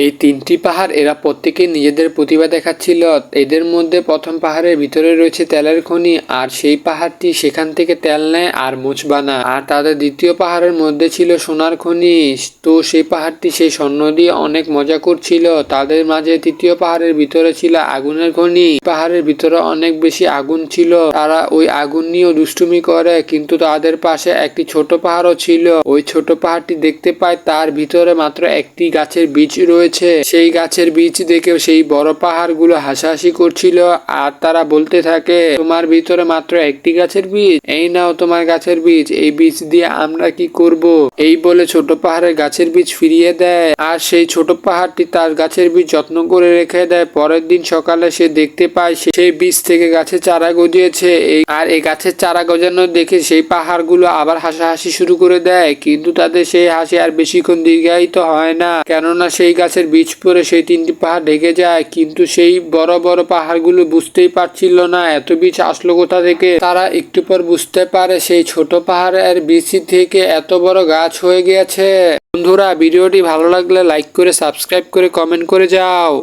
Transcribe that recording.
এই তিনটি পাহাড় এরা প্রত্যেকেই নিজেদের প্রতিভা দেখাচ্ছিল। এদের মধ্যে প্রথম পাহাড়ের ভিতরে রয়েছে তেলের খনি, আর সেই পাহাড়টি সেখান থেকে তেল নেয় আর মোচ বানায়। আর তাদের দ্বিতীয় পাহাড়ের মধ্যে ছিল সোনার খনি, তো সেই পাহাড়টি সেই স্বর্ণ দিয়ে অনেক মজা করছিল। তাদের মাঝে তৃতীয় পাহাড়ের ভিতরে ছিল আগুনের খনি, পাহাড়ের ভিতরে অনেক বেশি আগুন ছিল, তারা ওই আগুন নিয়েও দুষ্টুমি করে। কিন্তু তাদের পাশে একটি ছোট পাহাড়ও ছিল, ওই ছোট পাহাড়টি দেখতে পায় তার ভিতরে মাত্র একটি গাছের বীজ রয়েছে। সেই গাছের বীজ দেখে সেই বড় পাহাড়গুলো হাসাহাসি করছিল, আর তারা বলতে থাকে, তোমার ভিতরে মাত্র একটি গাছের বীজ, এই নাও তোমার গাছের বীজ, এই বীজ দিয়ে আমরা কি করব? এই বলে ছোট পাহাড়ের গাছের বীজ ফিরিয়ে দেয়, আর সেই ছোট পাহাড়টি তার গাছের বীজ যত্ন করে রেখে দেয়। পরের দিন সকালে সে দেখতে পায় সেই বীজ থেকে গাছের চারা গজিয়েছে, আর এই গাছের চারা গজানো দেখে সেই পাহাড়গুলো আবার হাসাহাসি শুরু করে দেয়। কিন্তু তাদের সেই হাসি আর বেশিক্ষণ দীর্ঘায়িত হয় না, কেননা সেই গাছের বীজ পরে সেই তিনটি পাহাড় ঢেকে যায়। কিন্তু সেই বড় বড় পাহাড়গুলো বুঝতেই পারছিল না এত বীজ আসলো কোথা থেকে। তারা একটু পর বুঝতে পারে সেই ছোট পাহাড়ের বীজ থেকে এত বড় গাছ হয়ে গেছে। বন্ধুরা, ভিডিওটি ভালো লাগলে লাইক করে, সাবস্ক্রাইব করে, কমেন্ট করে যাও।